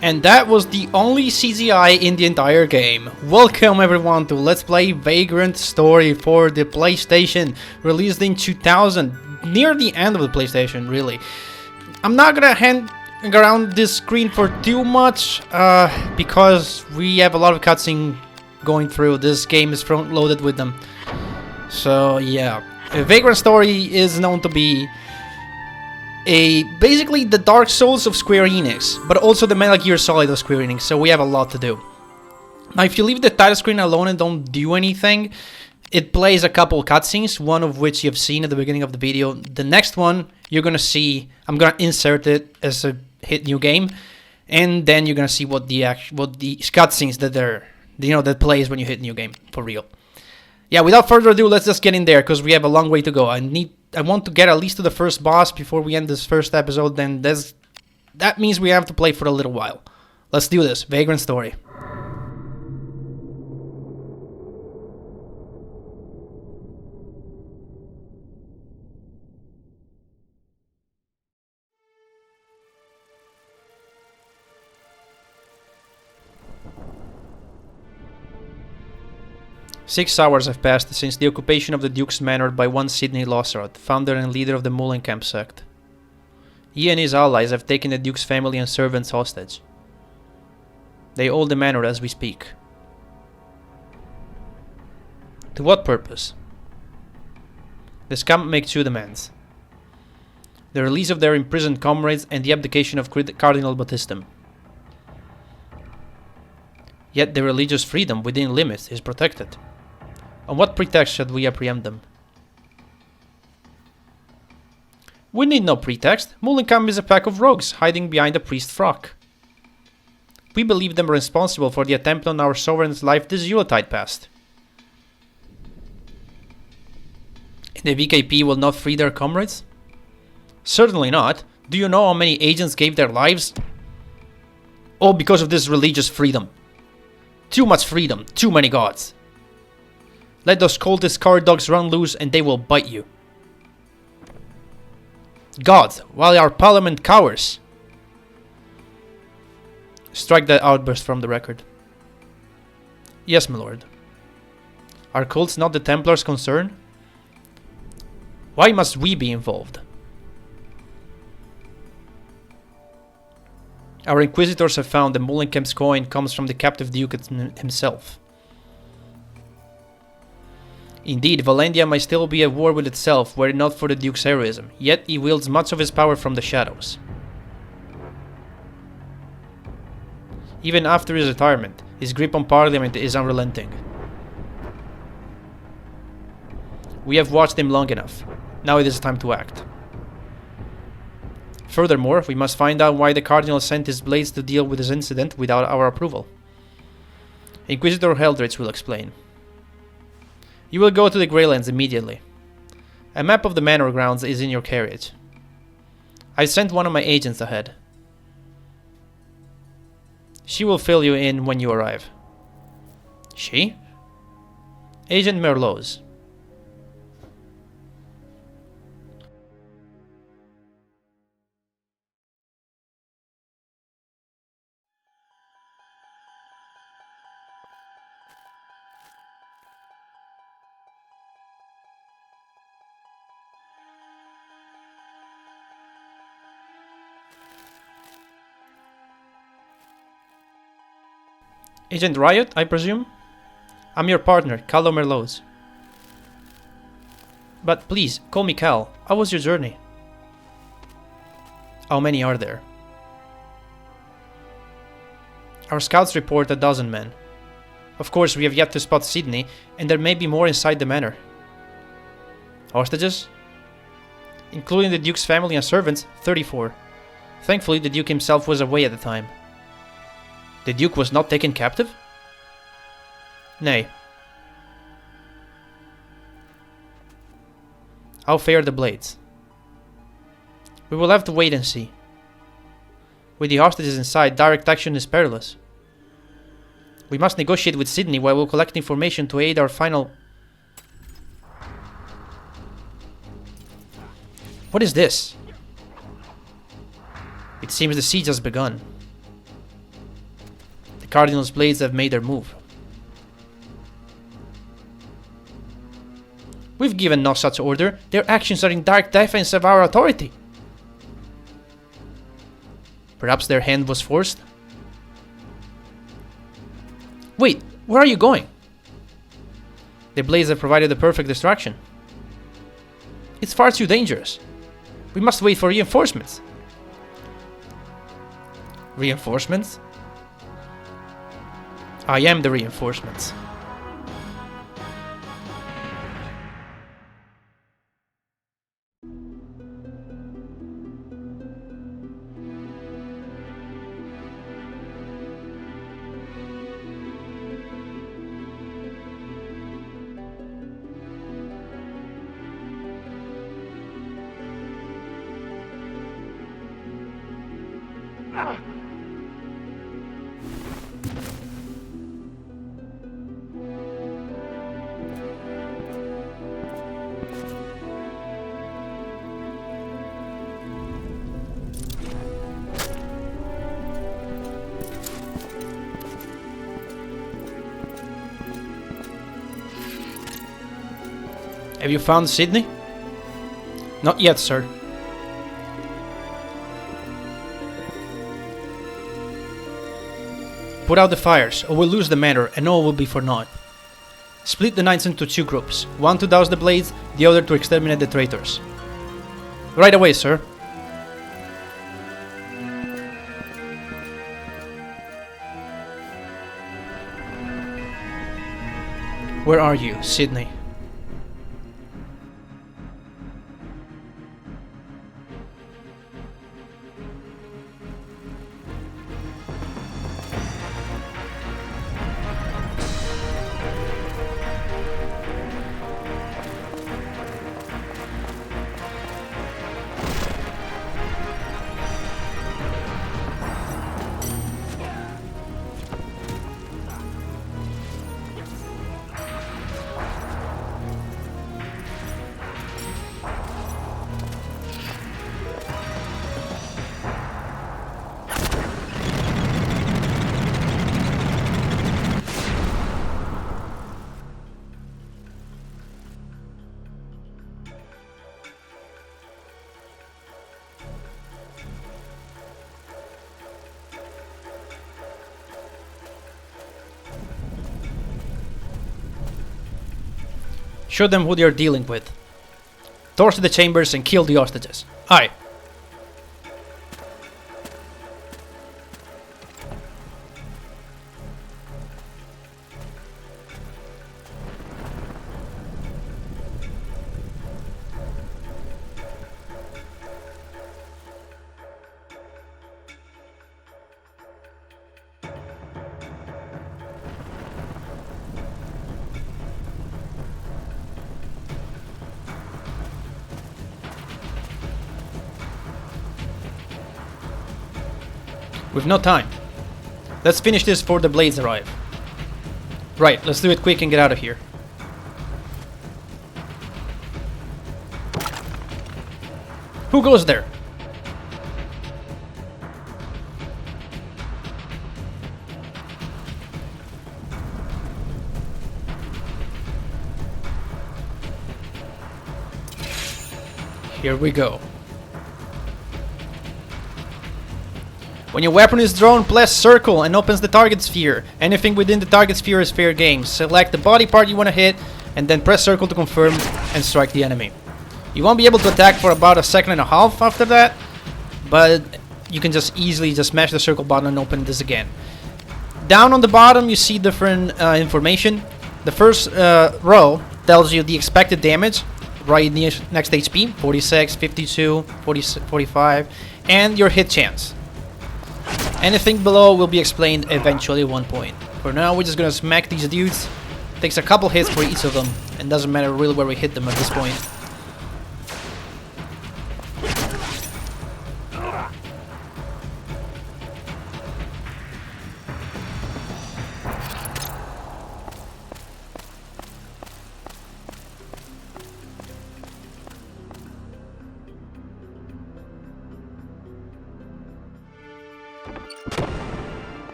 And that was the only CGI in the entire game. Welcome everyone to Let's Play Vagrant Story for the PlayStation, released in 2000, near the end of the PlayStation, really. I'm not gonna hang around this screen for too much, because we have a lot of cutscene going through. This game is front-loaded with them. So yeah, Vagrant Story is known to be basically the Dark Souls of Square Enix, but also the Metal Gear Solid of Square Enix, so we have a lot to do. Now, if you leave the title screen alone and don't do anything, it plays a couple cutscenes, one of which you've seen at the beginning of the video. The next one, you're gonna see, I'm gonna insert it as a hit new game, and then you're gonna see what the cutscenes that plays when you hit new game, for real. Yeah, without further ado, let's just get in there, because we have a long way to go. I want to get at least to the first boss before we end this first episode, then that means we have to play for a little while. Let's do this. Vagrant Story. Six hours have passed since the occupation of the Duke's manor by one Sidney Losstarot, founder and leader of the Mullenkamp sect. He and his allies have taken the Duke's family and servants hostage. They hold the manor as we speak. To what purpose? The scum make two demands: the release of their imprisoned comrades and the abdication of Cardinal Battistum. Yet their religious freedom within limits is protected. On what pretext should we apprehend them? We need no pretext. Mullenkamp is a pack of rogues hiding behind a priest frock. We believe them responsible for the attempt on our sovereign's life this Yuletide past. And the VKP will not free their comrades? Certainly not. Do you know how many agents gave their lives? All because of this religious freedom. Too much freedom, too many gods. Let those cultist coward dogs run loose and they will bite you. Gods, while our parliament cowers. Strike that outburst from the record. Yes, my lord. Are cults not the Templars' concern? Why must we be involved? Our inquisitors have found that Mullenkamp's coin comes from the captive duke himself. Indeed, Valendia might still be at war with itself were it not for the duke's heroism, yet he wields much of his power from the shadows. Even after his retirement, his grip on Parliament is unrelenting. We have watched him long enough. Now it is time to act. Furthermore, we must find out why the Cardinal sent his blades to deal with this incident without our approval. Inquisitor Heldrich will explain. You will go to the Greylands immediately. A map of the manor grounds is in your carriage. I've sent one of my agents ahead. She will fill you in when you arrive. She? Agent Merlot's. Agent Riot, I presume? I'm your partner, Carlo Merlot. But please, call me Cal. How was your journey? How many are there? Our scouts report 12 men. Of course, we have yet to spot Sydney, and there may be more inside the manor. Hostages? Including the Duke's family and servants, 34. Thankfully, the Duke himself was away at the time. The Duke was not taken captive? Nay. How fare the blades? We will have to wait and see. With the hostages inside, direct action is perilous. We must negotiate with Sydney while we'll collect information to aid our final... What is this? It seems the siege has begun. The Cardinal's blades have made their move. We've given no such order. Their actions are in direct defense of our authority. Perhaps their hand was forced? Wait, where are you going? The blades have provided the perfect distraction. It's far too dangerous. We must wait for reinforcements. Reinforcements? I am the reinforcements. Have you found Sydney? Not yet, sir. Put out the fires, or we'll lose the manor, and all will be for naught. Split the knights into 2 groups, one to douse the blades, the other to exterminate the traitors. Right away, sir. Where are you, Sydney? Show them who they are dealing with. Torch the chambers and kill the hostages. Aye. We've no time. Let's finish this before the blades arrive. Right, let's do it quick and get out of here. Who goes there? Here we go. When your weapon is drawn, press circle and opens the target sphere. Anything within the target sphere is fair game. Select the body part you want to hit and then press circle to confirm and strike the enemy. You won't be able to attack for about a second and a half after that, but you can just easily just smash the circle button and open this again. Down on the bottom you see different information. The first row tells you the expected damage right next HP, 46, 52, 40, 45, and your hit chance. Anything below will be explained eventually at one point. For now we're just gonna smack these dudes. Takes a couple hits for each of them, and doesn't matter really where we hit them at this point.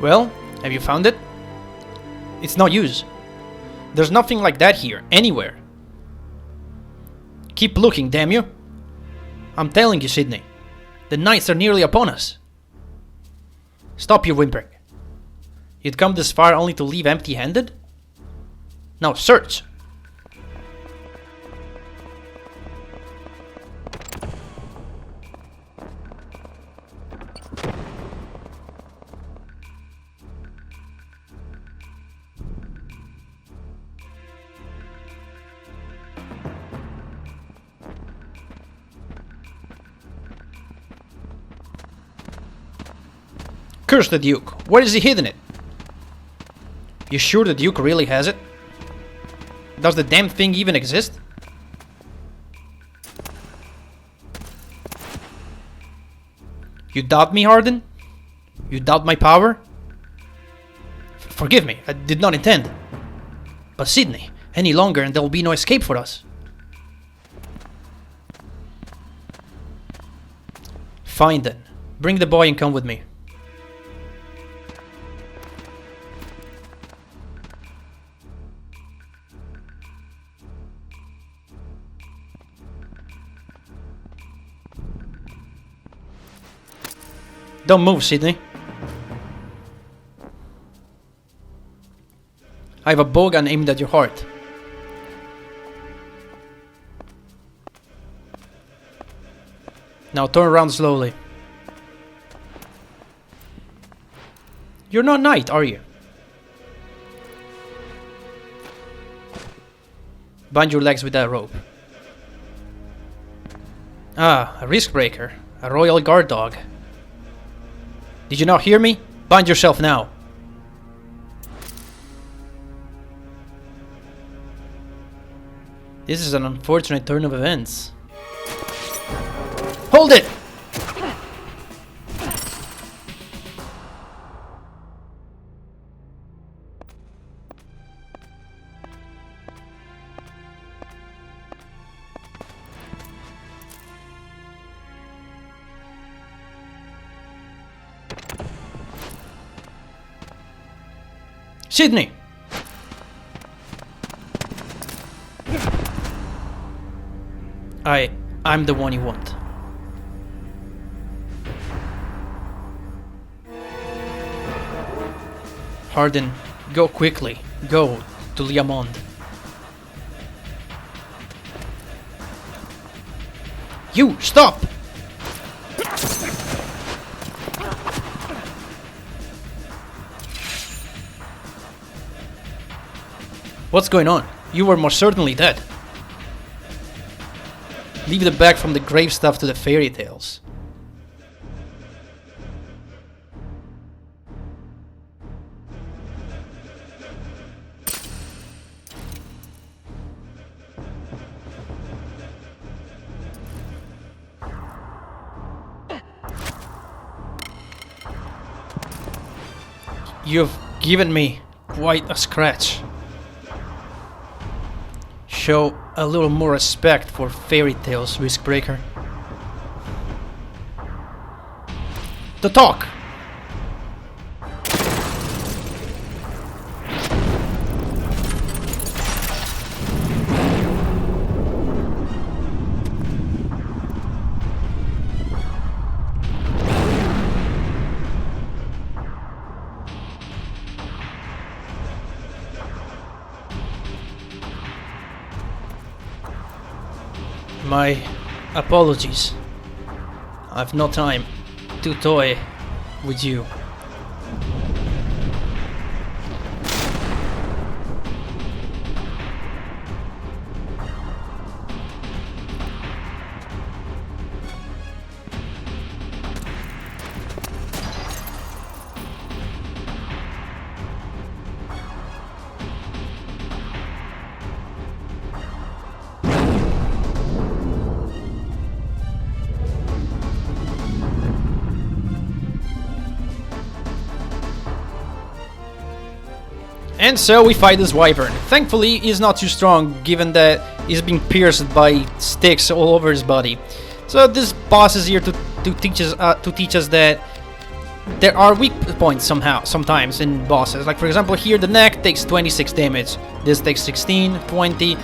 Well, have you found it? It's no use. There's nothing like that here, anywhere. Keep looking, damn you. I'm telling you, Sydney. The knights are nearly upon us. Stop your whimpering. You'd come this far only to leave empty-handed? Now search! Curse the Duke! Where is he hidden it? You sure the Duke really has it? Does the damn thing even exist? You doubt me, Harden? You doubt my power? Forgive me, I did not intend. But Sydney, any longer and there will be no escape for us. Fine then. Bring the boy and come with me. Don't move, Sydney. I have a bow gun aimed at your heart. Now turn around slowly. You're not knight, are you? Bind your legs with that rope. Ah, a Riskbreaker. A royal guard dog. Did you not hear me? Bind yourself now. This is an unfortunate turn of events. Hold it! Sydney! I'm the one you want. Harden, go quickly. Go to Leá Monde. You, stop! What's going on? You were most certainly dead. Leave the bag from the grave stuff to the fairy tales. You've given me quite a scratch. Show a little more respect for fairy tales, Riskbreaker. To talk! My apologies. I've no time to toy with you. And so we fight this wyvern. Thankfully, he's not too strong, given that he's being pierced by sticks all over his body. So this boss is here to teach us that there are weak points sometimes in bosses. Like for example, here the neck takes 26 damage. This takes 16, 20,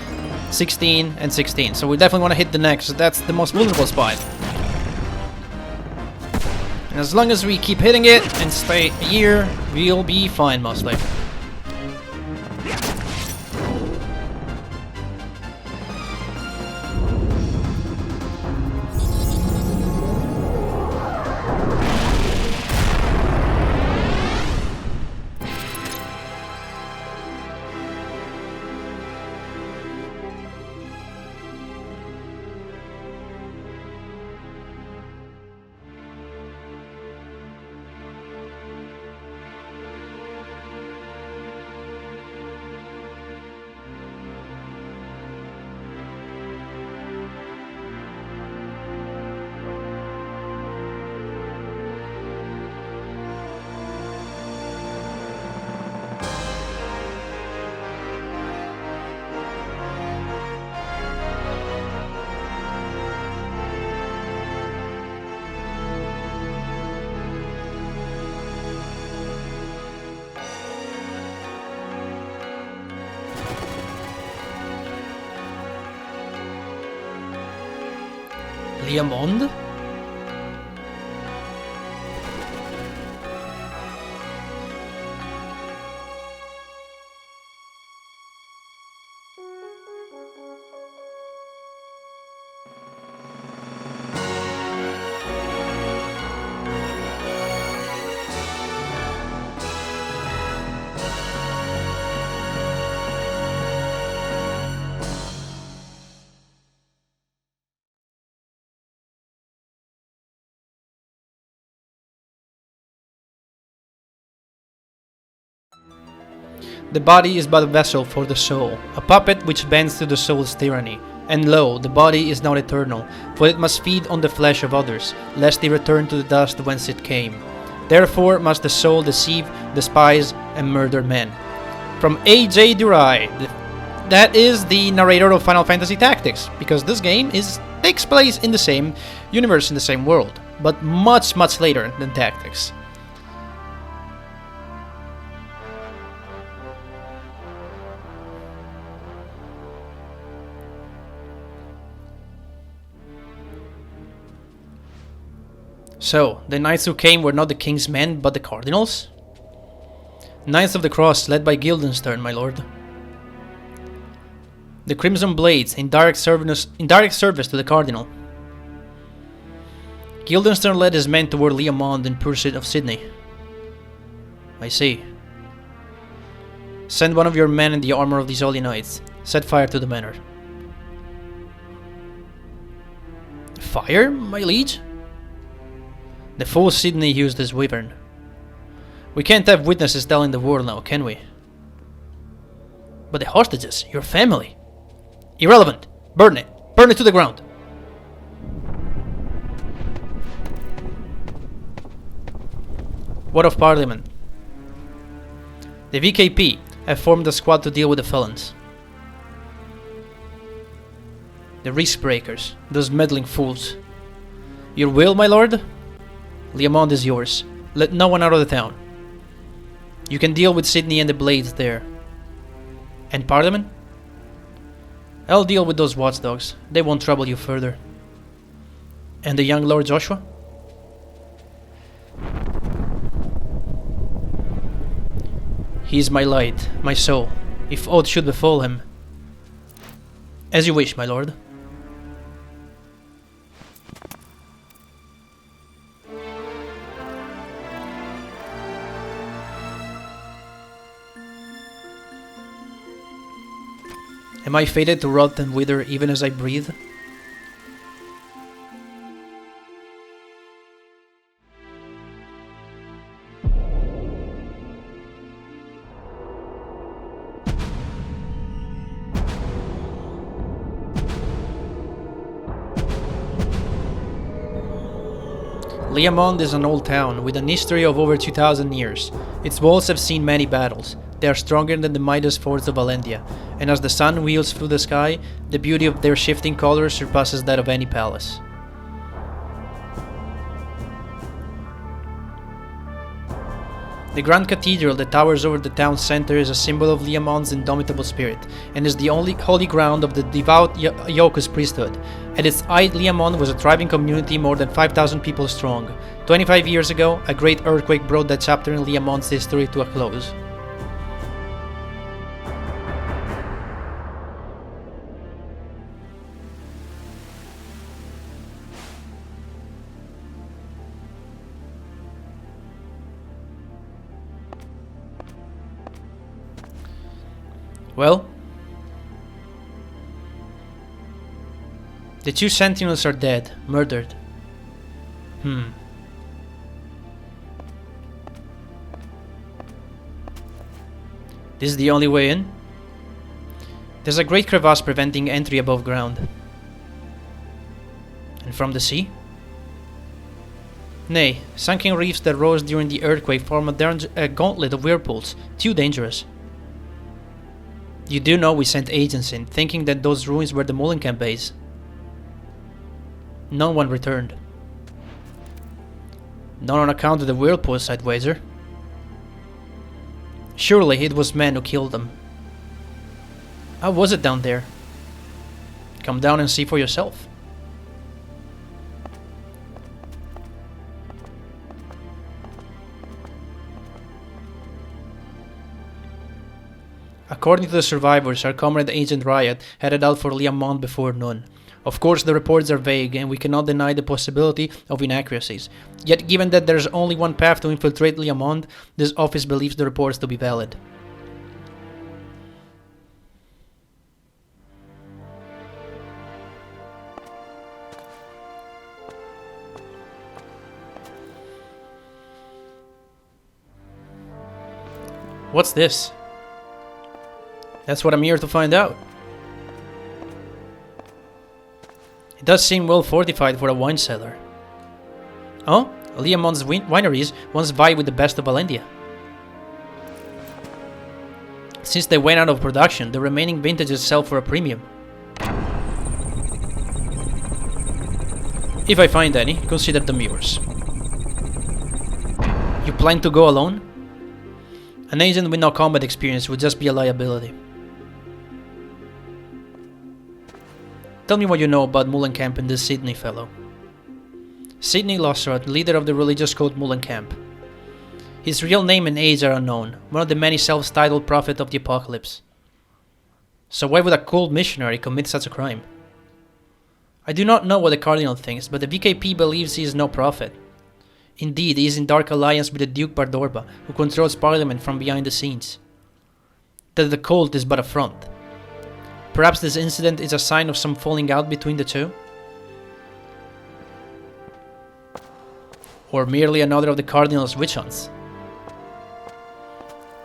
16, and 16. So we definitely want to hit the neck. So that's the most vulnerable spot. And as long as we keep hitting it and stay here, we'll be fine mostly. Leá Monde? The body is but a vessel for the soul, a puppet which bends to the soul's tyranny. And lo, the body is not eternal, for it must feed on the flesh of others, lest they return to the dust whence it came. Therefore must the soul deceive, despise, and murder men. From A.J. Durai, that is the narrator of Final Fantasy Tactics, because this game takes place in the same universe, in the same world, but much later than Tactics. So, the knights who came were not the king's men, but the cardinals? Knights of the Cross, led by Guildenstern, my lord. The Crimson Blades, in direct service to the cardinal. Guildenstern led his men toward Leá Monde in pursuit of Sydney. I see. Send one of your men in the armor of these holy knights. Set fire to the manor. Fire, my liege? The fool Sydney used his wyvern. We can't have witnesses telling the world now, can we? But the hostages, your family. Irrelevant. Burn it. Burn it to the ground. What of Parliament? The VKP have formed a squad to deal with the felons. The Riskbreakers, those meddling fools. Your will, my lord? Leá Monde is yours. Let no one out of the town. You can deal with Sydney and the Blades there. And Parliament? I'll deal with those watchdogs. They won't trouble you further. And the young Lord Joshua? He is my light, my soul, if aught should befall him. As you wish, my lord. Am I fated to rot and wither even as I breathe? Leá Monde is an old town with an history of over 2000 years. Its walls have seen many battles. They are stronger than the Midas forts of Valendia, and as the sun wheels through the sky, the beauty of their shifting colors surpasses that of any palace. The Grand Cathedral that towers over the town center is a symbol of Leá Monde's indomitable spirit, and is the only holy ground of the devout Yoku's priesthood. At its height, Leá Monde was a thriving community more than 5,000 people strong. 25 years ago, a great earthquake brought that chapter in Leá Monde's history to a close. Well, the two sentinels are dead, murdered. This is the only way in? There's a great crevasse preventing entry above ground. And from the sea? Nay, sunken reefs that rose during the earthquake form a gauntlet of whirlpools, too dangerous. You do know we sent agents in, thinking that those ruins were the Mullenkamp base. No one returned. Not on account of the whirlpools, I'd wager. Surely it was men who killed them. How was it down there? Come down and see for yourself. According to the survivors, our comrade Agent Riot headed out for Leá Monde before noon. Of course, the reports are vague, and we cannot deny the possibility of inaccuracies. Yet, given that there is only one path to infiltrate Leá Monde, this office believes the reports to be valid. What's this? That's what I'm here to find out. It does seem well fortified for a wine cellar. Oh, Leá Monde's wineries once vied with the best of Valendia. Since they went out of production, the remaining vintages sell for a premium. If I find any, consider them yours. You plan to go alone? An agent with no combat experience would just be a liability. Tell me what you know about Mullenkamp and this Sydney fellow. Sydney Losstarot, leader of the religious cult Mullenkamp. His real name and age are unknown, one of the many self-titled prophets of the apocalypse. So why would a cult missionary commit such a crime? I do not know what the Cardinal thinks, but the VKP believes he is no prophet. Indeed, he is in dark alliance with the Duke Bardorba, who controls Parliament from behind the scenes. That the cult is but a front. Perhaps this incident is a sign of some falling out between the two? Or merely another of the Cardinal's witch hunts?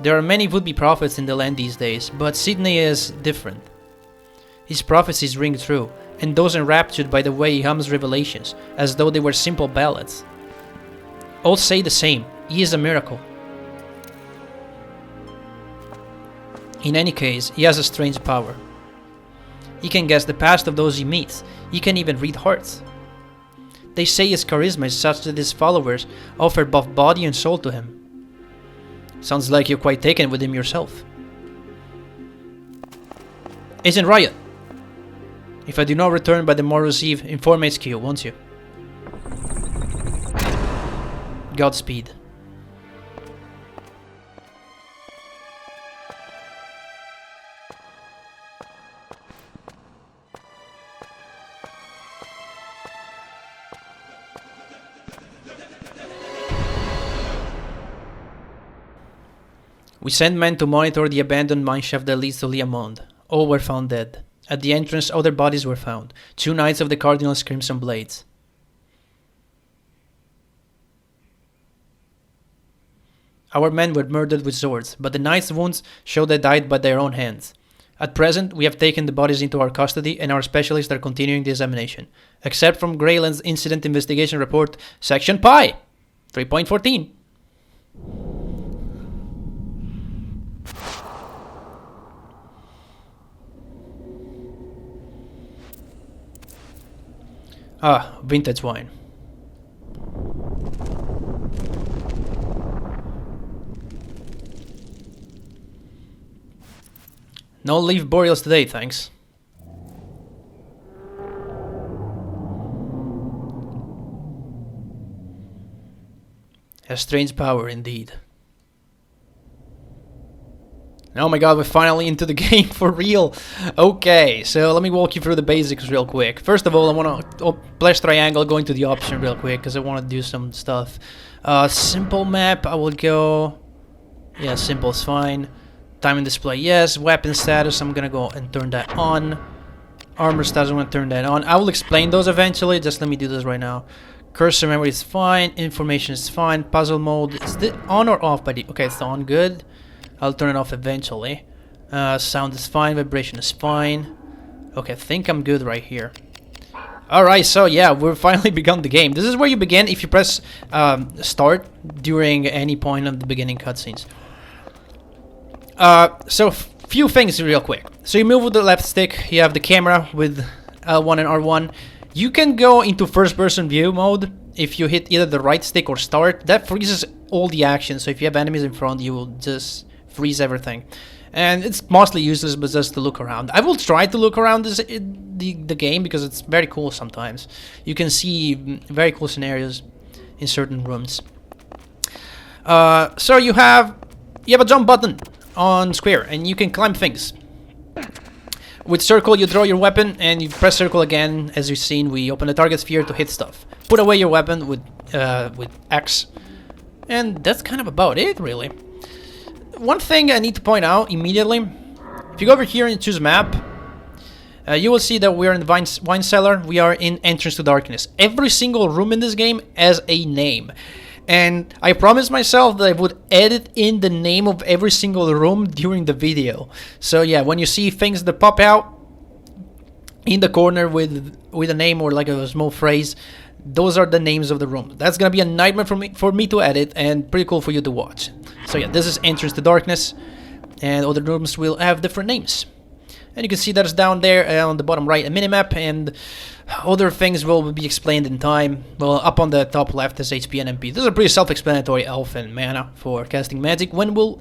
There are many would-be prophets in the land these days, but Sydney is different. His prophecies ring true, and those enraptured by the way he hums revelations, as though they were simple ballads. All say the same, he is a miracle. In any case, he has a strange power. He can guess the past of those he meets, he can even read hearts. They say his charisma is such that his followers offer both body and soul to him. Sounds like you're quite taken with him yourself. Agent Riot! If I do not return by tomorrow's eve, inform HQ, won't you? Godspeed. We send men to monitor the abandoned mineshaft that leads to Leá Monde. All were found dead. At the entrance, other bodies were found. 2 Knights of the Cardinal's Crimson Blades. Our men were murdered with swords, but the Knights' wounds show they died by their own hands. At present, we have taken the bodies into our custody and our specialists are continuing the examination. Except from Greyland's Incident Investigation Report, Section Pi, 3.14. Ah, vintage wine. No leaf burials today, thanks. A strange power indeed. Oh my god, we're finally into the game for real. Okay, so let me walk you through the basics real quick. First of all, I want to flash triangle, go into the option real quick because I want to do some stuff. Simple map, I will go... Yeah, simple is fine. Time and display, yes. Weapon status, I'm gonna go and turn that on. Armor status, I'm gonna turn that on. I will explain those eventually, just let me do this right now. Cursor memory is fine, information is fine, puzzle mode, is it on or off by the... Okay, it's on, good. I'll turn it off eventually. Sound is fine, vibration is fine. Okay, I think I'm good right here. Alright, so yeah, we've finally begun the game. This is where you begin if you press start during any point of the beginning cutscenes. So few things real quick. So you move with the left stick, you have the camera with L1 and R1. You can go into first person view mode if you hit either the right stick or start. That freezes all the action, so if you have enemies in front you will just freeze everything. And it's mostly useless but just to look around. I will try to look around the game because it's very cool sometimes. You can see very cool scenarios in certain rooms. So you have a jump button on square and you can climb things. With circle you draw your weapon and you press circle again. As you've seen, we open the target sphere to hit stuff. Put away your weapon with X. And that's kind of about it really. One thing I need to point out immediately, if you go over here and choose map, you will see that we're in the wine cellar, we are in Entrance to Darkness. Every single room in this game has a name. And I promised myself that I would edit in the name of every single room during the video. So yeah, when you see things that pop out in the corner with a name or like a small phrase, those are the names of the rooms. That's gonna be a nightmare for me to edit and pretty cool for you to watch. So yeah, this is Entrance to Darkness, and other rooms will have different names. And you can see that it's down there on the bottom right, a minimap, and other things will be explained in time. Well, up on the top left is HP and MP. This is a pretty self-explanatory elf and mana for casting magic when we'll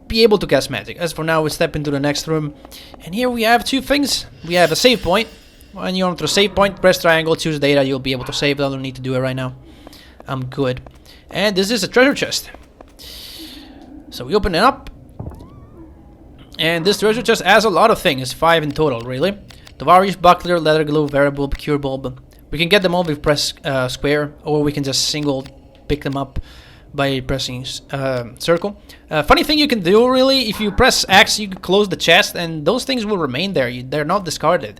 be able to cast magic. As for now, we step into the next room, and here we have two things. We have a save point. When you enter a save point, press triangle, choose data, you'll be able to save. I don't need to do it right now. I'm good. And this is a treasure chest. So we open it up. And this treasure chest has a lot of things, 5 in total, really. Tovarish, Buckler, Leather Glove, Variable, Cure Bulb. We can get them all if we press square, or we can just single pick them up by pressing circle. Funny thing you can do, really, if you press X, you can close the chest, and those things will remain there. They're not discarded.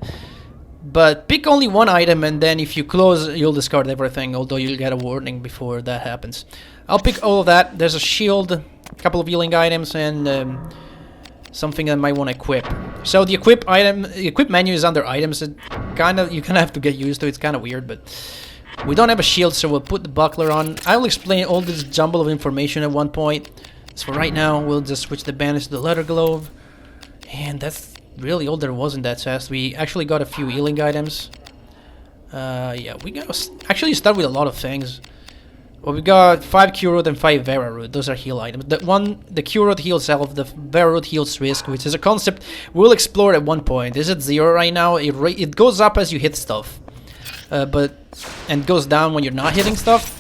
But pick only one item, and then if you close, you'll discard everything, although you'll get a warning before that happens. I'll pick all of that. There's a shield, a couple of healing items, and something I might want to equip. So the equip menu is under items. It you kind of have to get used to. It's kind of weird, but we don't have a shield, so we'll put the buckler on. I'll explain all this jumble of information at one point. So for right now, we'll just switch the bandage to the leather glove, and that's really all there was in that chest. We actually got a few healing items. Yeah, we gotta actually start with a lot of things. Well, we got 5 Cure Root and 5 Vera Root. Those are heal items. The Cure Root heals health, the Vera Root heals risk, which is a concept we'll explore at one point. Is it 0 right now? It goes up as you hit stuff, and goes down when you're not hitting stuff.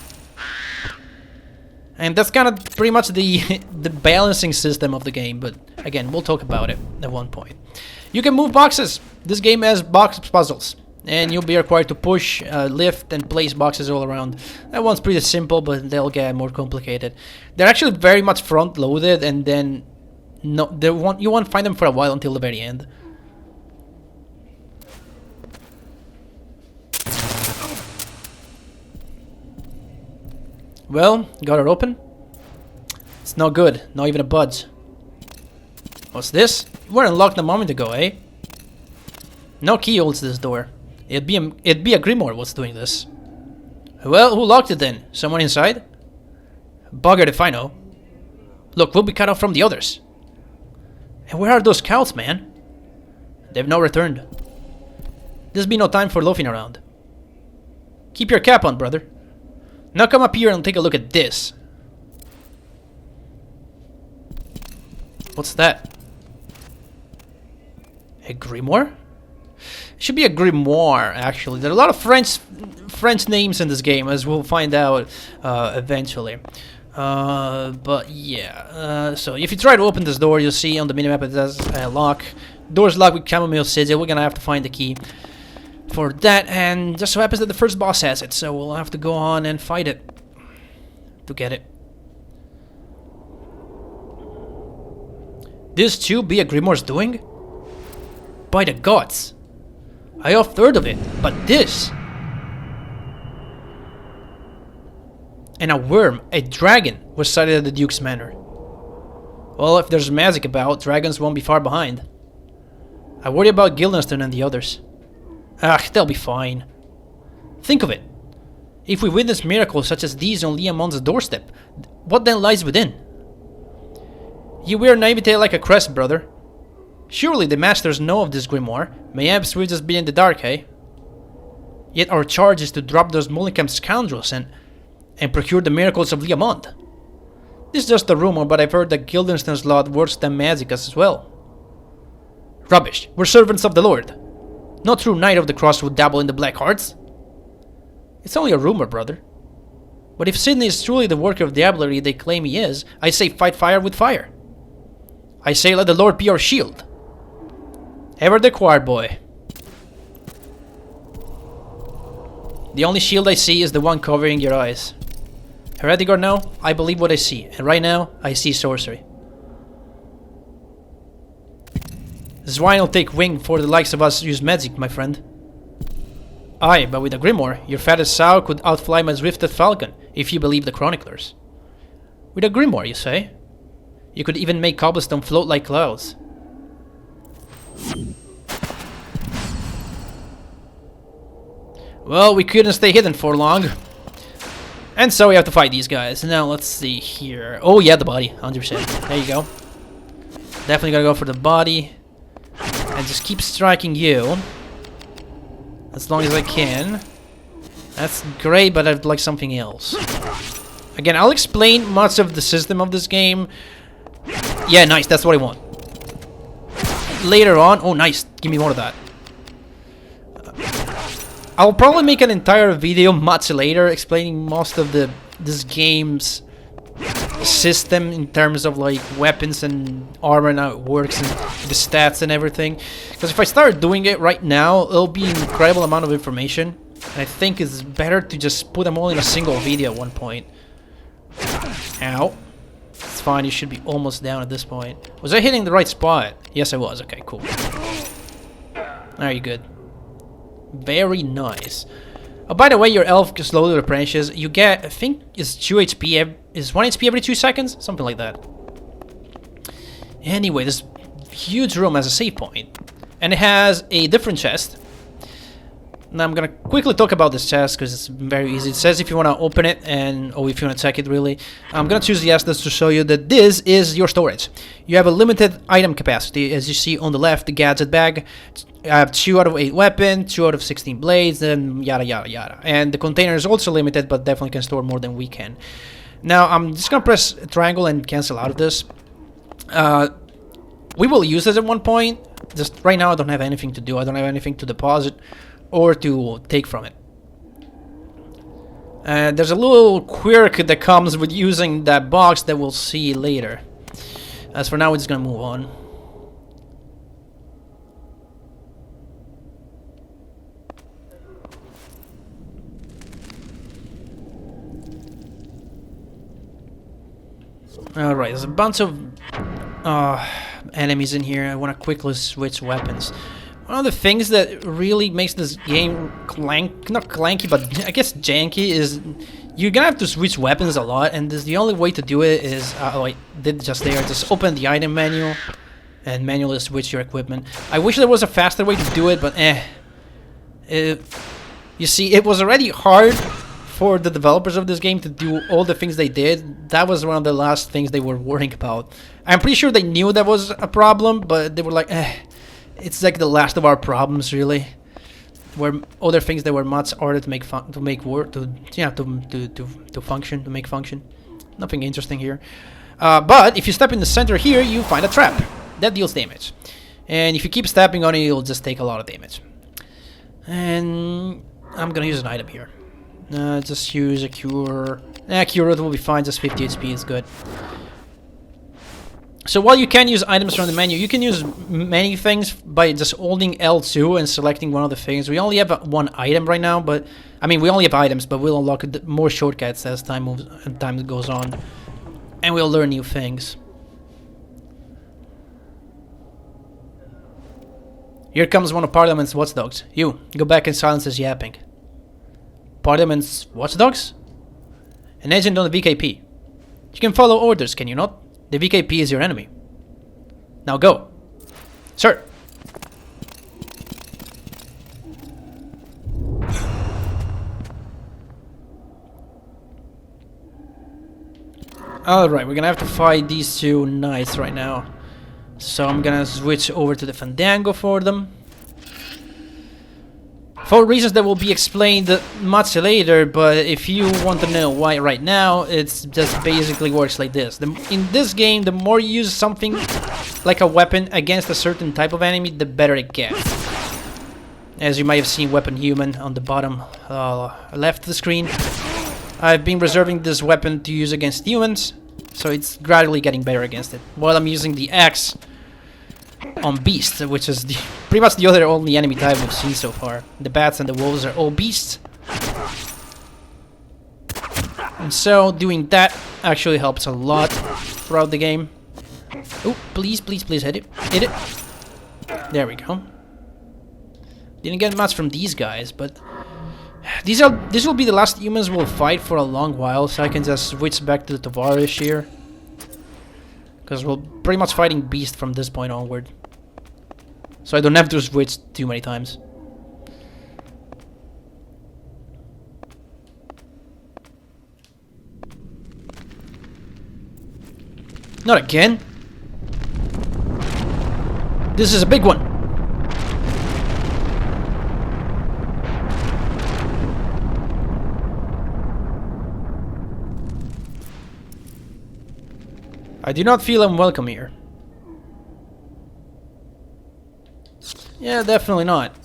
And that's kind of pretty much the balancing system of the game. But again, we'll talk about it at one point. You can move boxes. This game has box puzzles. And you'll be required to push, lift, and place boxes all around. That one's pretty simple, but they'll get more complicated. They're actually very much front-loaded, and then No, you won't find them for a while until the very end. Well, got it open. It's no good. Not even a budge. What's this? You were unlocked a moment ago, eh? No key holds this door. It'd be a grimoire what's doing this. Well, who locked it then? Someone inside? Buggered if I know. Look, we'll be cut off from the others. And where are those scouts, man? They've not returned. There's been no time for loafing around. Keep your cap on, brother. Now come up here and take a look at this. What's that? A grimoire? It should be a grimoire, actually. There are a lot of French names in this game, as we'll find out eventually. But yeah. So if you try to open this door, you'll see on the minimap it says lock. Door's locked with chamomile sigil. We're gonna have to find the key for that, and just so happens that the first boss has it, so we'll have to go on and fight it to get it. This too be a grimoire's doing? By the gods! I oft heard of it, but this... And a worm, a dragon, was sighted at the Duke's manor. Well, if there's magic about, dragons won't be far behind. I worry about Guildenstern and the others. Ah, they'll be fine. Think of it. If we witness miracles such as these on Leá Monde's doorstep, what then lies within? You wear naivete like a crest, brother. Surely the masters know of this grimoire. Mayhaps we've just been in the dark, eh? Yet our charge is to drop those Mullingham scoundrels and procure the miracles of Leá Monde. This is just a rumor, but I've heard that Guildenstern's lot works them magic as well. Rubbish. We're servants of the Lord. No true knight of the cross would dabble in the black arts. It's only a rumor, brother. But if Sidney is truly the worker of diablerie they claim he is, I say fight fire with fire. I say let the Lord be our shield. Ever the choir boy. The only shield I see is the one covering your eyes. Heretic or no, I believe what I see, and right now, I see sorcery. Swine will take wing before the likes of us use magic, my friend. Aye, but with a grimoire, your fattest sow could outfly my swifted falcon, if you believe the chroniclers. With a grimoire, you say? You could even make cobblestone float like clouds. Well, we couldn't stay hidden for long. And so we have to fight these guys. Now, let's see here. Oh yeah, the body, 100%. There you go. Definitely gotta go for the body. And just keep striking you. As long as I can. That's great, but I'd like something else. Again, I'll explain much of the system of this game. Yeah, nice, that's what I want. Later on. Oh, nice. Give me more of that. I'll probably make an entire video much later explaining most of this game's system in terms of like weapons and armor and how it works and the stats and everything. Because if I start doing it right now, it'll be an incredible amount of information. And I think it's better to just put them all in a single video at one point. Ow. It's fine, you should be almost down at this point. Was I hitting the right spot? Yes, I was. Okay, cool. Are you good? Very nice. Oh, by the way, your elf slowly replenishes. You get, I think, is 2 HP, is 1 HP every 2 seconds? Something like that. Anyway, this huge room has a save point. And it has a different chest. Now I'm gonna quickly talk about this chest because it's very easy. It says if you want to open it and or if you want to check it really. I'm gonna choose yes just to show you that this is your storage. You have a limited item capacity, as you see on the left, the gadget bag. I have 2 out of 8 weapons, 2 out of 16 blades, and yada yada yada. And the container is also limited, but definitely can store more than we can. Now I'm just gonna press triangle and cancel out of this. We will use this at one point. Just right now I don't have anything to do. I don't have anything to deposit or to take from it. There's a little quirk that comes with using that box that we'll see later. As for now, we're just gonna move on. Alright, there's a bunch of enemies in here. I want to quickly switch weapons. One of the things that really makes this game not clanky, but I guess janky is you're gonna have to switch weapons a lot, and the only way to do it is, oh, I did just there, just open the item menu and manually switch your equipment. I wish there was a faster way to do it, but you see, it was already hard for the developers of this game to do all the things they did. That was one of the last things they were worrying about. I'm pretty sure they knew that was a problem, but they were like, it's like the last of our problems, really. Where other things that were much harder to make function. Nothing interesting here. But if you step in the center here, you find a trap that deals damage, and if you keep stepping on it, you'll just take a lot of damage. And I'm gonna use an item here. Just use a cure. Cure will be fine. Just 50 HP is good. So while you can use items from the menu, you can use many things by just holding L2 and selecting one of the things. We only have one item right now, but I mean we only have items, but we'll unlock more shortcuts as time goes on, and we'll learn new things. Here comes one of Parliament's watchdogs. You go back and silence his yapping. Parliament's watchdogs? An agent on the VKP. You can follow orders, can you not? The VKP is your enemy. Now go. Sir. Alright, we're gonna have to fight these two knights right now. So I'm gonna switch over to the Fandango for them. For reasons that will be explained much later, but if you want to know why right now, it's just basically works like this. In this game, the more you use something like a weapon against a certain type of enemy, the better it gets. As you might have seen Weapon Human on the bottom left of the screen. I've been reserving this weapon to use against humans, so it's gradually getting better against it. While I'm using the axe on beasts, which is pretty much the only enemy type we've seen so far. The bats and the wolves are all beasts. And so doing that actually helps a lot throughout the game. Oh, please, please, please hit it. Hit it. There we go. Didn't get much from these guys, but this will be the last humans we'll fight for a long while, so I can just switch back to the Tavarish here. Because we're pretty much fighting beast from this point onward. So I don't have to switch too many times. Not again! This is a big one! I do not feel unwelcome here. Yeah, definitely not.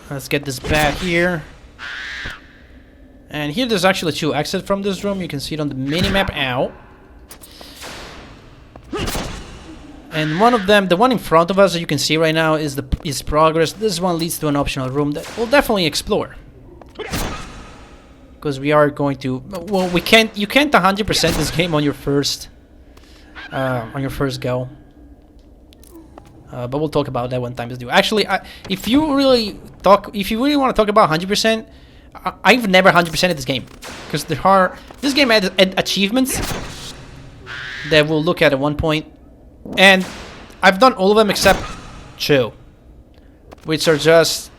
Let's get this bat here. And here there's actually two exits from this room. You can see it on the minimap. Ow. And one of them, the one in front of us that you can see right now, is progress. This one leads to an optional room that we'll definitely explore. Because we are going to... Well, you can't 100% this game on your first go. But we'll talk about that when time is due. Actually, if you really want to talk about 100%, I've never 100%ed this game, because this game had achievements that we'll look at one point, and I've done all of them except 2, which are just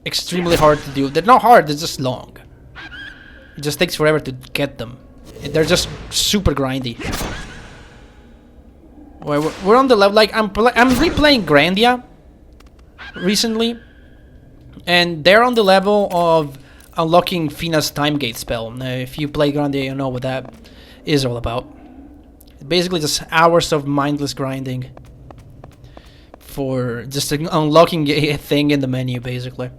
extremely hard to do. They're not hard; they're just long. It just takes forever to get them. They're just super grindy. We're on the level, like, I'm replaying Grandia recently, and they're on the level of unlocking Fina's Time Gate spell. Now, if you play Grandia, you know what that is all about. Basically just hours of mindless grinding for just unlocking a thing in the menu, basically.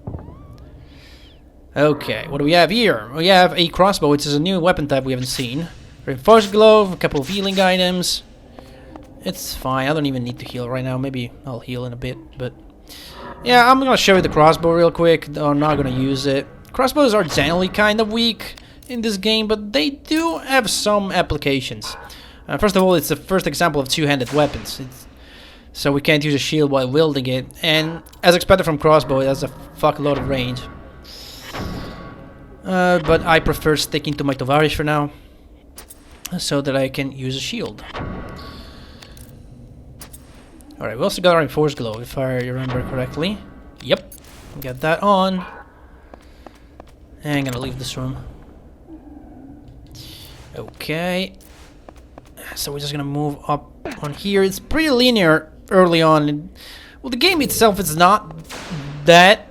Okay, what do we have here? We have a crossbow, which is a new weapon type we haven't seen. Reinforced glove, a couple of healing items. It's fine, I don't even need to heal right now. Maybe I'll heal in a bit, but... Yeah, I'm gonna show you the crossbow real quick, though I'm not gonna use it. Crossbows are generally kind of weak in this game, but they do have some applications. First of all, it's the first example of two-handed weapons. So we can't use a shield while wielding it. And as expected from crossbow, it has a fuckload of range. But I prefer sticking to my Tovarish for now, so that I can use a shield. Alright, we also got our Enforced Glow, if I remember correctly. Yep, got that on. And I'm gonna leave this room. Okay. So we're just gonna move up on here. It's pretty linear early on. Well, the game itself is not that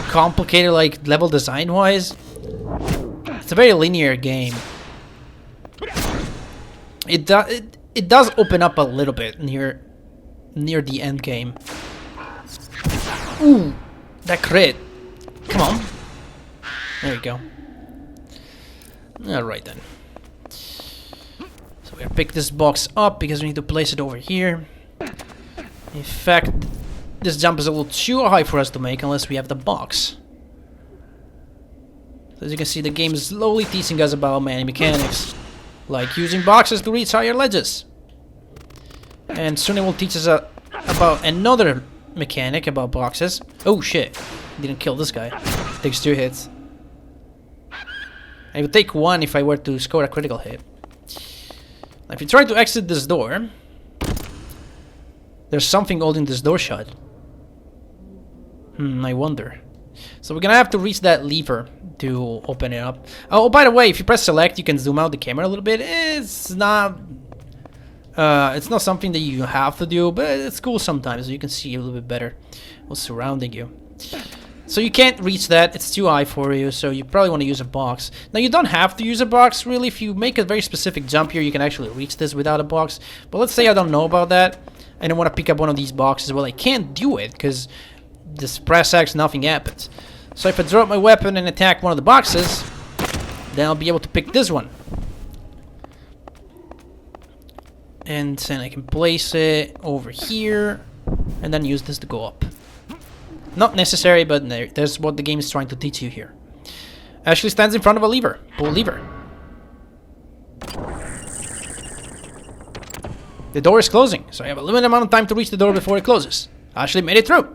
complicated, like level design wise. It's a very linear game. It does open up a little bit near the end game. Ooh, that crit! Come on. There you go. All right then. So we're gonna pick this box up because we need to place it over here. In fact, this jump is a little too high for us to make unless we have the box. So as you can see, the game is slowly teaching us about many mechanics, like using boxes to reach higher ledges. And soon it will teach us about another mechanic about boxes. Oh shit, didn't kill this guy. Takes 2 hits. I would take 1 if I were to score a critical hit. Now, if you try to exit this door, there's something holding this door shut. I wonder. So we're gonna have to reach that lever to open it up. Oh, by the way, if you press select, you can zoom out the camera a little bit. It's not something that you have to do, but it's cool sometimes. So you can see a little bit better what's surrounding you. So you can't reach that, it's too high for you, so you probably want to use a box. Now you don't have to use a box really. If you make a very specific jump here, you can actually reach this without a box. But let's say I don't know about that, and I want to pick up one of these boxes. Well, I can't do it, because this press X, nothing happens. So if I drop my weapon and attack one of the boxes, then I'll be able to pick this one. And then I can place it over here, and then use this to go up. Not necessary, but there's what the game is trying to teach you here. Ashley stands in front of a lever. Pull lever. The door is closing, so I have a limited amount of time to reach the door before it closes. Ashley made it through.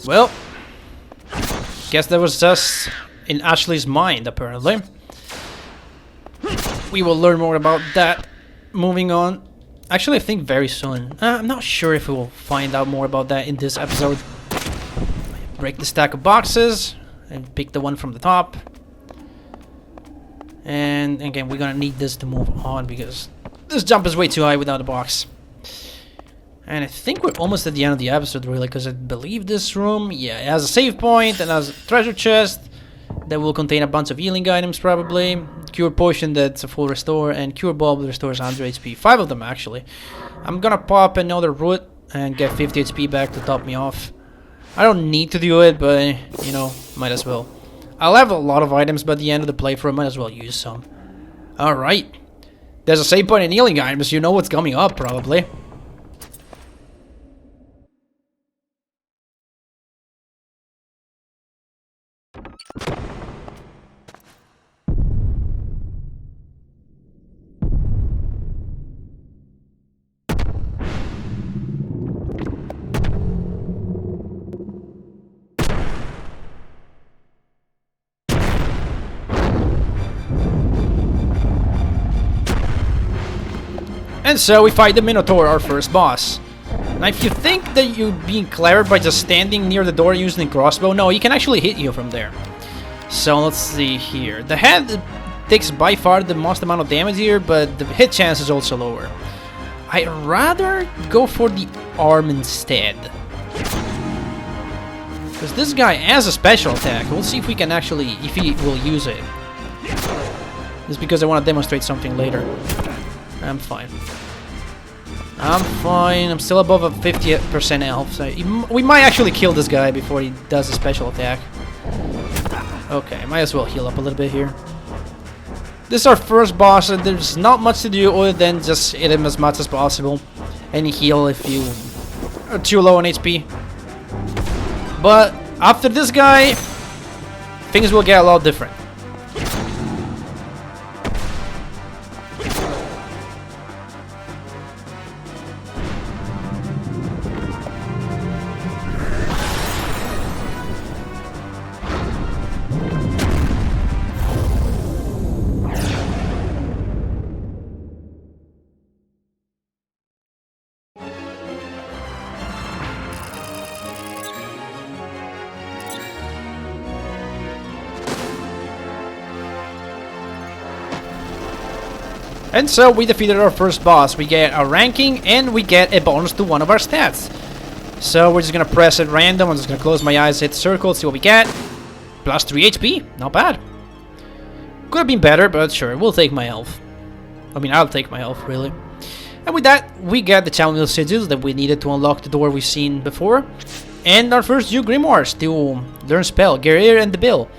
Well, guess that was just in Ashley's mind, apparently. We will learn more about that moving on. Actually, I think very soon. I'm not sure if we will find out more about that in this episode. Break the stack of boxes and pick the one from the top. And again, we're gonna need this to move on because this jump is way too high without a box. And I think we're almost at the end of the episode, really, because I believe this room, yeah, it has a save point and has a treasure chest that will contain a bunch of healing items, probably. Cure potion that's a full restore, and cure bulb that restores 100 HP. 5 of them, actually. I'm gonna pop another root and get 50 HP back to top me off. I don't need to do it, but, you know, might as well. I'll have a lot of items by the end of the playthrough, might as well use some. Alright. There's a save point in healing items, you know what's coming up, probably. And so we fight the Minotaur, our first boss. Now if you think that you're being clever by just standing near the door using the crossbow, no, he can actually hit you from there. So let's see here. The head takes by far the most amount of damage here, but the hit chance is also lower. I'd rather go for the arm instead. Because this guy has a special attack. We'll see if we can actually, if he will use it. Just because I want to demonstrate something later. I'm fine. I'm fine. I'm still above a 50% health. So we might actually kill this guy before he does a special attack. Okay, might as well heal up a little bit here. This is our first boss, and there's not much to do other than just hit him as much as possible. And heal if you are too low on HP. But after this guy, things will get a lot different. And so we defeated our first boss. We get a ranking and we get a bonus to one of our stats. So we're just gonna press at random. I'm just gonna close my eyes, hit circle, see what we get. Plus 3 HP, not bad. Could have been better, but sure, we'll take my health. I mean, I'll take my health, really. And with that, we get the channel sigils that we needed to unlock the door we've seen before. And our first two grimoires to learn spell, Guerrier and the Bill.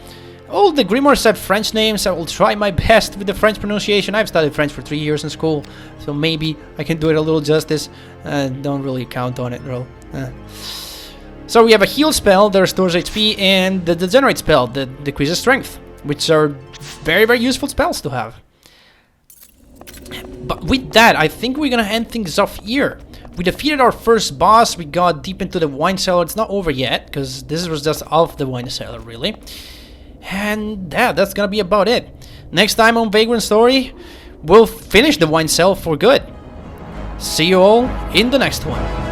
All the grimoires have French names. I will try my best with the French pronunciation. I've studied French for 3 years in school, so maybe I can do it a little justice. Don't really count on it, though. So we have a heal spell that restores HP, and the degenerate spell that decreases strength, which are very, very useful spells to have. But with that, I think we're gonna end things off here. We defeated our first boss. We got deep into the wine cellar. It's not over yet, because this was just off the wine cellar, really. And yeah, that's gonna be about it. Next time on Vagrant Story, we'll finish the wine cell for good. See you all in the next one.